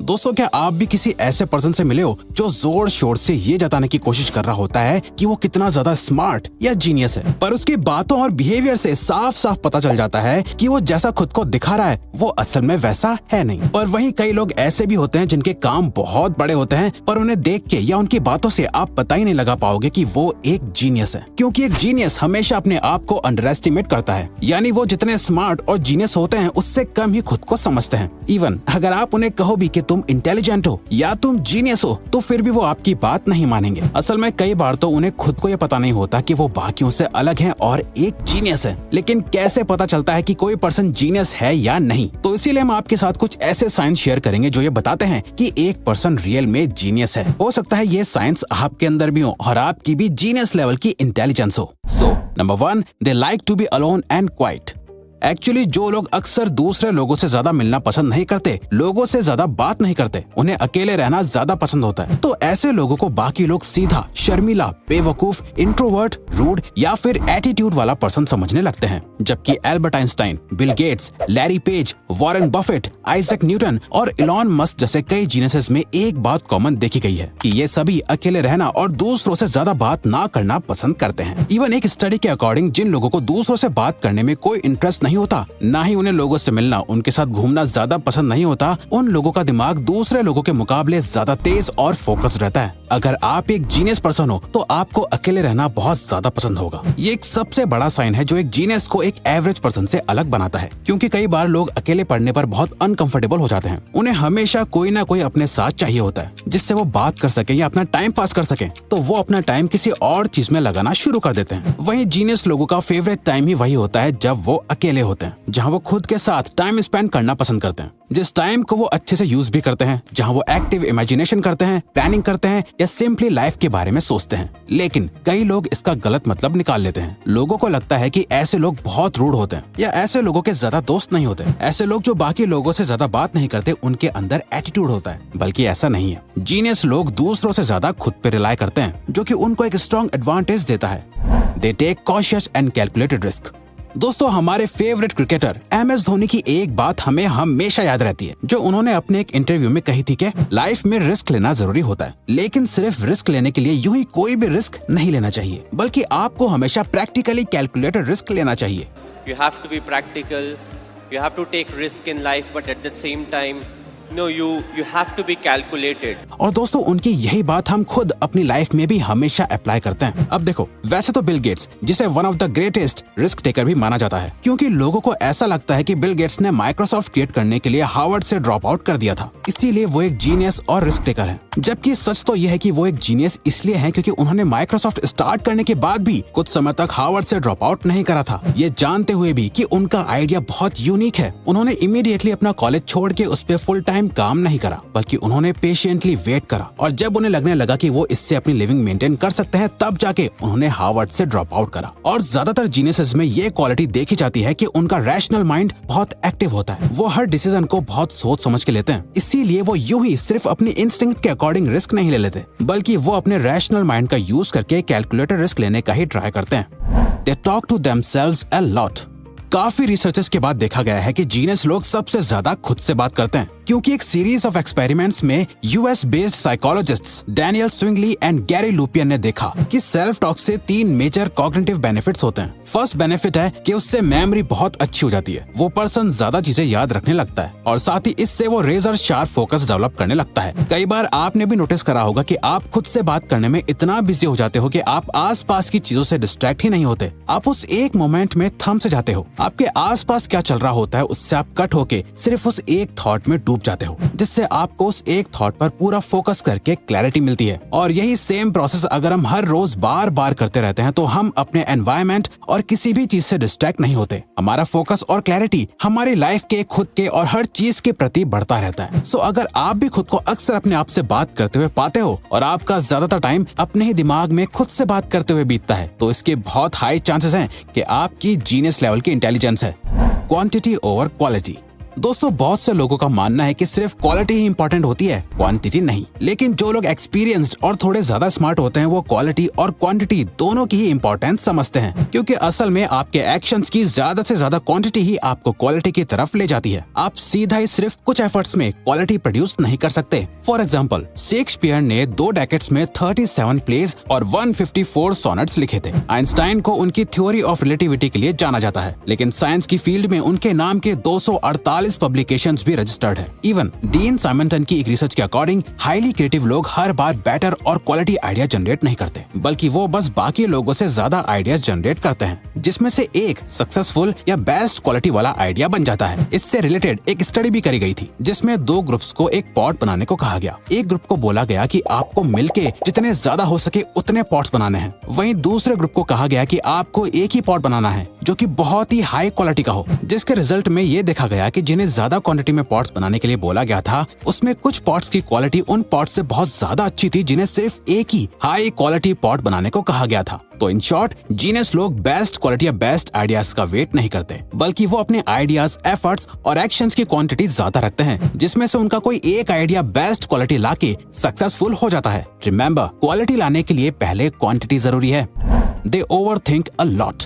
दोस्तों, क्या आप भी किसी ऐसे पर्सन से मिले हो जो जोर शोर से ये जताने की कोशिश कर रहा होता है कि वो कितना ज्यादा स्मार्ट या जीनियस है, पर उसकी बातों और बिहेवियर से साफ साफ पता चल जाता है कि वो जैसा खुद को दिखा रहा है वो असल में वैसा है नहीं। पर वहीं कई लोग ऐसे भी होते हैं जिनके काम बहुत बड़े होते हैं, पर उन्हें देख के या उनकी बातों से आप पता ही नहीं लगा पाओगे कि वो एक जीनियस है, क्योंकि एक जीनियस हमेशा अपने आप को अंडर एस्टिमेट करता है। यानी वो जितने स्मार्ट और जीनियस होते हैं उससे कम ही खुद को समझते हैं। इवन अगर आप उन्हें कहो भी कि तुम इंटेलिजेंट हो या तुम जीनियस हो तो फिर भी वो आपकी बात नहीं मानेंगे। असल में कई बार तो उन्हें खुद को ये पता नहीं होता कि वो बाकियों से अलग है और एक जीनियस है। लेकिन कैसे पता चलता है कि कोई पर्सन जीनियस है या नहीं? तो इसीलिए हम आपके साथ कुछ ऐसे साइंस शेयर करेंगे जो ये बताते हैं कि एक पर्सन रियल में जीनियस है। हो सकता है ये साइंस आपके अंदर भी हो और आपकी भी जीनियस लेवल की इंटेलिजेंस हो। So number 1, they like to be alone and quiet. Actually जो लोग अक्सर दूसरे लोगों से ज्यादा मिलना पसंद नहीं करते, लोगों से ज्यादा बात नहीं करते, उन्हें अकेले रहना ज्यादा पसंद होता है। तो ऐसे लोगों को बाकी लोग सीधा, शर्मीला, बेवकूफ, इंट्रोवर्ट, रूड या फिर एटीट्यूड वाला पर्सन समझने लगते हैं। जबकि Albert Einstein, Bill Gates, Larry page, Warren Buffett, Isaac Newton और इलॉन मस्क जैसे कई जीनियसेस में एक बात कॉमन देखी गई है कि ये सभी अकेले रहना और दूसरों से ज्यादा बात ना करना पसंद करते हैं। इवन एक स्टडी के अकॉर्डिंग जिन लोगों को दूसरों से बात करने में कोई इंटरेस्ट नहीं होता, ना ही उन्हें लोगों से मिलना, उनके साथ घूमना ज्यादा पसंद नहीं होता, उन लोगों का दिमाग दूसरे लोगों के मुकाबले ज्यादा तेज और फोकस रहता है। अगर आप एक जीनियस पर्सन हो तो आपको अकेले रहना बहुत ज्यादा पसंद होगा। ये एक सबसे बड़ा साइन है जो एक जीनियस को एक एवरेज पर्सन से अलग बनाता है, क्योंकि कई बार लोग अकेले पढ़ने पर बहुत अनकंफर्टेबल हो जाते हैं। उन्हें हमेशा कोई ना कोई अपने साथ चाहिए होता है जिससे वो बात कर सके या अपना टाइम पास कर सके, तो वो अपना टाइम किसी और चीज में लगाना शुरू कर देते हैं। वहीं जीनियस लोगों का फेवरेट टाइम ही वही होता है जब वो अकेले होते हैं, जहाँ वो खुद के साथ टाइम स्पेंड करना पसंद करते हैं, जिस टाइम को वो अच्छे से यूज भी करते हैं, जहाँ वो एक्टिव इमेजिनेशन करते हैं, प्लानिंग करते हैं या सिंपली लाइफ के बारे में सोचते हैं। लेकिन कई लोग इसका गलत मतलब निकाल लेते हैं। लोगों को लगता है कि ऐसे लोग बहुत रूड होते हैं या ऐसे लोगों के ज्यादा दोस्त नहीं होते। ऐसे लोग जो बाकी लोगों से ज्यादा बात नहीं करते, उनके अंदर एटीट्यूड होता है, बल्कि ऐसा नहीं है। जीनियस लोग दूसरों से ज्यादा खुद पे रिलाई करते हैं, जो कि उनको एक स्ट्रॉन्ग एडवांटेज देता है। They take cautious and calculated risk. दोस्तों, हमारे फेवरेट क्रिकेटर MS धोनी की एक बात हमें हमेशा याद रहती है, जो उन्होंने अपने एक इंटरव्यू में कही थी कि लाइफ में रिस्क लेना जरूरी होता है, लेकिन सिर्फ रिस्क लेने के लिए यूं ही कोई भी रिस्क नहीं लेना चाहिए, बल्कि आपको हमेशा प्रैक्टिकली कैलकुलेटेड रिस्क लेना चाहिए। You have to be practical, you have to take risk in life, but at the same time, no, you have to be calculated. और दोस्तों, उनकी यही बात हम खुद अपनी लाइफ में भी हमेशा अप्लाई करते हैं। अब देखो, वैसे तो बिल गेट्स, जिसे one of the greatest risk taker भी माना जाता है, क्योंकि लोगों को ऐसा लगता है कि बिल गेट्स ने माइक्रोसॉफ्ट क्रिएट करने के लिए हार्वर्ड से ड्रॉप आउट कर दिया था, इसीलिए वो एक जीनियस और रिस्क टेकर है। जबकि सच तो यह है कि वो एक जीनियस इसलिए है क्योंकि उन्होंने माइक्रोसॉफ्ट स्टार्ट करने के बाद भी कुछ समय तक हार्वर्ड से ड्रॉप आउट नहीं करा था, ये जानते हुए भी कि उनका आइडिया बहुत यूनिक है। उन्होंने इमीडिएटली अपना कॉलेज छोड़ के उस पर फुल टाइम काम नहीं करा, बल्कि उन्होंने पेशेंटली वेट करा, और जब उन्हें लगने लगा कि वो इससे अपनी लिविंग मेंटेन कर सकते हैं, तब जाके उन्होंने हार्वर्ड से ड्रॉप आउट करा। और ज्यादातर जीनियसेस में ये क्वालिटी देखी जाती है कि उनका रैशनल माइंड बहुत एक्टिव होता है। वो हर डिसीजन को बहुत सोच समझ के लेते हैं, इसीलिए वो यूं ही सिर्फ अपनी इंस्टिंक्ट के अकॉर्डिंग रिस्क नहीं ले लेते, बल्कि वो अपने रैशनल माइंड का यूज करके कैलकुलेटेड रिस्क लेने का ही ट्राई करते हैं। They talk to themselves a lot. काफी रिसर्चेस के बाद देखा गया है कि जीनियस लोग सबसे ज्यादा खुद से बात करते हैं, क्योंकि एक सीरीज ऑफ एक्सपेरिमेंट्स में US based psychologists Daniel Swingley and Gary Lupyan ने देखा कि सेल्फ टॉक से 3 मेजर कॉग्निटिव बेनिफिट्स होते हैं। फर्स्ट बेनिफिट है कि उससे मेमोरी बहुत अच्छी हो जाती है, वो पर्सन ज्यादा चीजें याद रखने लगता है, और साथ ही इससे वो रेजर शार्प फोकस डेवलप करने लगता है। कई बार आपने भी नोटिस करा होगा कि आप खुद से बात करने में इतना बिजी हो जाते हो कि आप आसपास की चीजों से डिस्ट्रैक्ट ही नहीं होते। आप उस एक मोमेंट में थम से जाते हो, आपके आसपास क्या चल रहा होता है उससे आप कट होके सिर्फ उस एक थॉट में डूब जाते हो, जिससे आपको उस एक थॉट पर पूरा फोकस करके क्लैरिटी मिलती है। और यही सेम प्रोसेस अगर हम हर रोज बार बार करते रहते हैं तो हम अपने एनवायरनमेंट और किसी भी चीज से डिस्ट्रैक्ट नहीं होते। हमारा फोकस और क्लैरिटी हमारी लाइफ के, खुद के और हर चीज के प्रति बढ़ता रहता है। सो अगर आप भी खुद को अक्सर अपने आप से बात करते हुए पाते हो और आपका ज्यादातर टाइम अपने ही दिमाग में खुद से बात करते हुए बीतता है, तो इसके बहुत हाई चांसेस हैं कि आपकी जीनियस लेवल की इंटेलिजेंस है। Quantity over quality. दोस्तों बहुत से लोगों का मानना है कि सिर्फ क्वालिटी ही इंपॉर्टेंट होती है, क्वांटिटी नहीं। लेकिन जो लोग एक्सपीरियंस्ड और थोड़े ज्यादा स्मार्ट होते हैं वो क्वालिटी और क्वांटिटी दोनों की ही इंपॉर्टेंस समझते हैं, क्योंकि असल में आपके एक्शंस की ज्यादा से ज्यादा क्वांटिटी ही आपको क्वालिटी की तरफ ले जाती है। आप सीधा ही सिर्फ कुछ एफर्ट्स में क्वालिटी प्रोड्यूस नहीं कर सकते। फॉर एग्जाम्पल, शेक्सपियर ने 2 डेकेड्स में 37 प्लेज और 154 सोनेट्स लिखे थे। आइंस्टाइन को उनकी थ्योरी ऑफ रिलेटिविटी के लिए जाना जाता है, लेकिन साइंस की फील्ड में उनके नाम के 248 पब्लिकेशंस भी रजिस्टर्ड है। इवन डीन साइमंटन की एक रिसर्च के अकॉर्डिंग हाईली क्रिएटिव लोग हर बार बेटर और क्वालिटी आइडिया जनरेट नहीं करते, बल्कि वो बस बाकी लोगों से ज्यादा आइडियाज जनरेट करते हैं, जिसमें से एक सक्सेसफुल या बेस्ट क्वालिटी वाला आइडिया बन जाता है। इससे रिलेटेड एक स्टडी भी करी गई थी, जिसमें 2 ग्रुप्स को एक पॉट बनाने को कहा गया। एक ग्रुप को बोला गया कि आपको मिलके जितने ज्यादा हो सके उतने पॉट्स बनाने हैं। वहीं दूसरे ग्रुप को कहा गया कि आपको एक ही पॉट बनाना है जो कि बहुत ही हाई क्वालिटी का हो। जिसके रिजल्ट में ये देखा गया कि जिन्हें ज्यादा क्वांटिटी में पॉट्स बनाने के लिए बोला गया था, उसमें कुछ पॉट्स की क्वालिटी उन पॉट्स से बहुत ज्यादा अच्छी थी जिन्हें सिर्फ एक ही हाई क्वालिटी पॉट बनाने को कहा गया था। तो इन शॉर्ट, जीनियस लोग बेस्ट क्वालिटी या बेस्ट आइडियाज का वेट नहीं करते, बल्कि वो अपने आइडियाज, एफर्ट्स और एक्शंस की क्वांटिटी ज्यादा रखते हैं, जिसमें से उनका कोई एक आइडिया बेस्ट क्वालिटी लाके सक्सेसफुल हो जाता है। रिमेंबर, क्वालिटी लाने के लिए पहले क्वांटिटी जरूरी है। दे ओवरथिंक अ लॉट।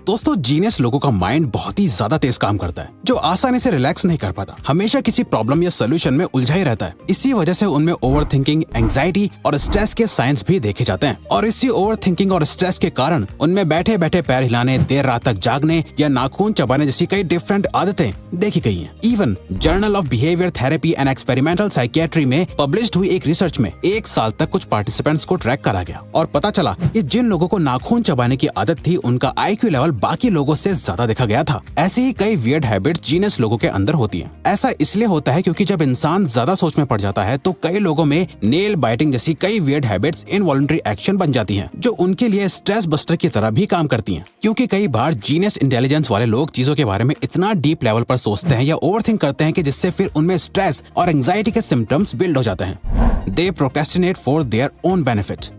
दोस्तों जीनियस लोगों का माइंड बहुत ही ज्यादा तेज काम करता है, जो आसानी से रिलैक्स नहीं कर पाता, हमेशा किसी प्रॉब्लम या सोल्यूशन में उलझा ही रहता है। इसी वजह से उनमें ओवरथिंकिंग, एंजाइटी और स्ट्रेस के साइंस भी देखे जाते हैं। और इसी ओवरथिंकिंग और स्ट्रेस के कारण उनमें बैठे बैठे पैर हिलाने, देर रात तक जागने या नाखून चबाने जैसी कई डिफरेंट आदतें देखी गई हैं। Even journal of behaviour therapy and experimental psychiatry में पब्लिश्ड हुई एक रिसर्च में 1 साल तक कुछ पार्टिसिपेंट्स को ट्रैक करा गया और पता चला कि जिन लोगों को नाखून चबाने की आदत थी, उनका IQ लेवल बाकी लोगों से ज्यादा देखा गया था। ऐसी ही कई वियर्ड हैबिट्स जीनियस लोगों के अंदर होती हैं। ऐसा इसलिए होता है क्योंकि जब इंसान ज्यादा सोच में पड़ जाता है तो कई लोगों में नेल बाइटिंग जैसी कई वियर्ड हैबिट्स इनवॉलंटरी एक्शन बन जाती हैं, जो उनके लिए स्ट्रेस बस्टर की तरह भी काम करती हैं। क्योंकि कई बार जीनियस इंटेलिजेंस वाले लोग चीजों के बारे में इतना डीप लेवल पर सोचते हैं या ओवरथिंक करते हैं कि जिससे फिर उनमें स्ट्रेस और एंजाइटी के सिम्टम्स बिल्ड हो जाते हैं। They procrastinate for their own benefit.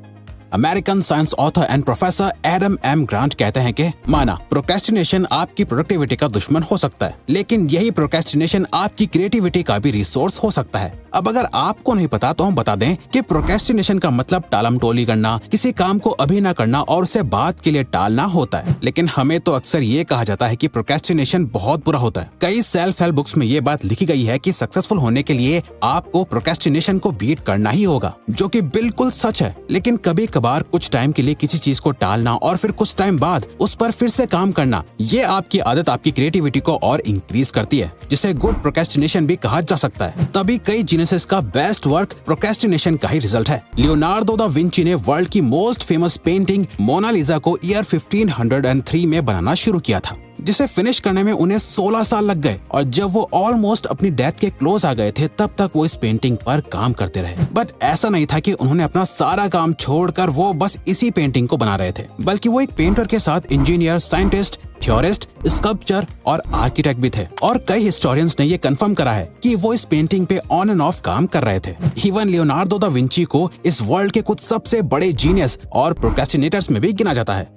American science author and professor Adam M Grant कहते हैं कि माना प्रोक्रेस्टिनेशन आपकी प्रोडक्टिविटी का दुश्मन हो सकता है, लेकिन यही प्रोक्रेस्टिनेशन आपकी क्रिएटिविटी का भी रिसोर्स हो सकता है। अब अगर आपको नहीं पता तो हम बता दें कि प्रोक्रेस्टिनेशन का मतलब टालमटोली करना, किसी काम को अभी न करना और उसे बाद के लिए टालना होता है। लेकिन हमें तो अक्सर ये कहा जाता है कि प्रोक्रेस्टिनेशन बहुत बुरा होता है। कई सेल्फ हेल्प बुक्स में ये बात लिखी गई है कि सक्सेसफुल होने के लिए आपको प्रोक्रेस्टिनेशन को बीट करना ही होगा, जो कि बिल्कुल सच है। लेकिन कभी कभार कुछ टाइम के लिए किसी चीज को टालना और फिर कुछ टाइम बाद उस पर फिर से काम करना, ये आपकी आदत आपकी क्रिएटिविटी को और इंक्रीज करती है, जिसे गुड प्रोक्रेस्टिनेशन भी कहा जा सकता है। तभी कई जीनियसेस का बेस्ट वर्क प्रोक्रेस्टिनेशन का ही रिजल्ट है। लियोनार्डो दा विंची ने वर्ल्ड की मोस्ट फेमस पेंटिंग मोनालिसा को ईयर 1503 में बनाना शुरू किया था, जिसे फिनिश करने में उन्हें 16 साल लग गए। और जब वो ऑलमोस्ट अपनी डेथ के क्लोज आ गए थे, तब तक वो इस पेंटिंग पर काम करते रहे। बट ऐसा नहीं था कि उन्होंने अपना सारा काम छोड़कर वो बस इसी पेंटिंग को बना रहे थे, बल्कि वो एक पेंटर के साथ इंजीनियर, साइंटिस्ट, थ्योरिस्ट, स्कल्पचर और आर्किटेक्ट भी थे। और कई हिस्टोरियंस ने ये कंफर्म करा है कि वो इस पेंटिंग पे ऑन एंड ऑफ काम कर रहे थे। इवन लियोनार्डो दा विंची को इस वर्ल्ड के कुछ सबसे बड़े जीनियस और प्रोक्रेस्टिनेटर्स में भी गिना जाता है।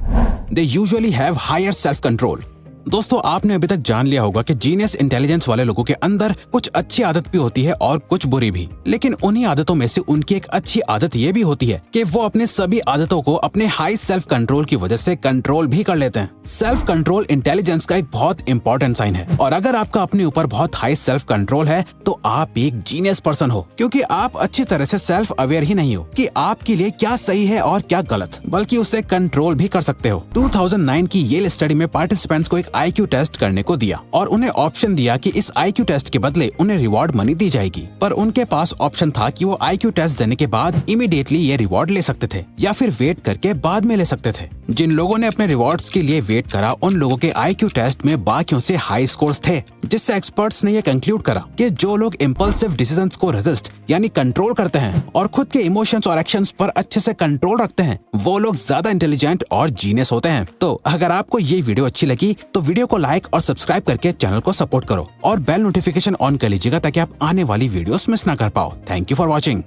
They usually have higher self control. दोस्तों आपने अभी तक जान लिया होगा कि जीनियस इंटेलिजेंस वाले लोगों के अंदर कुछ अच्छी आदत भी होती है और कुछ बुरी भी, लेकिन उन्हीं आदतों में से उनकी एक अच्छी आदत ये भी होती है कि वो अपने सभी आदतों को अपने हाई सेल्फ कंट्रोल की वजह से कंट्रोल भी कर लेते हैं। सेल्फ कंट्रोल इंटेलिजेंस का एक बहुत इंपॉर्टेंट साइन है, और अगर आपका अपने ऊपर बहुत हाई सेल्फ कंट्रोल है तो आप एक जीनियस पर्सन हो, क्योंकि आप अच्छी तरह से सेल्फ अवेयर ही नहीं हो कि आपके लिए क्या सही है और क्या गलत, बल्कि उसे कंट्रोल भी कर सकते हो। 2009 की येल स्टडी में पार्टिसिपेंट्स को एक IQ टेस्ट करने को दिया और उन्हें ऑप्शन दिया कि इस IQ टेस्ट के बदले उन्हें रिवॉर्ड मनी दी जाएगी, पर उनके पास ऑप्शन था कि वो IQ टेस्ट देने के बाद इमीडिएटली ये रिवॉर्ड ले सकते थे या फिर वेट करके बाद में ले सकते थे। जिन लोगों ने अपने रिवॉर्ड्स के लिए वेट करा, उन लोगों के IQ टेस्ट में बाकियों से हाई स्कोर्स थे, जिससे एक्सपर्ट्स ने ये कंक्लूड करा कि जो लोग इम्पल्सिव डिसीजंस को रेजिस्ट यानी कंट्रोल करते हैं और खुद के इमोशंस और एक्शंस पर अच्छे से कंट्रोल रखते हैं, वो लोग ज्यादा इंटेलिजेंट और जीनियस होते हैं। तो अगर आपको ये वीडियो अच्छी लगी तो वीडियो को लाइक और सब्सक्राइब करके चैनल को सपोर्ट करो और बेल नोटिफिकेशन ऑन कर लीजिएगा ताकि आप आने वाली वीडियोस मिस ना कर पाओ। Thank you for watching.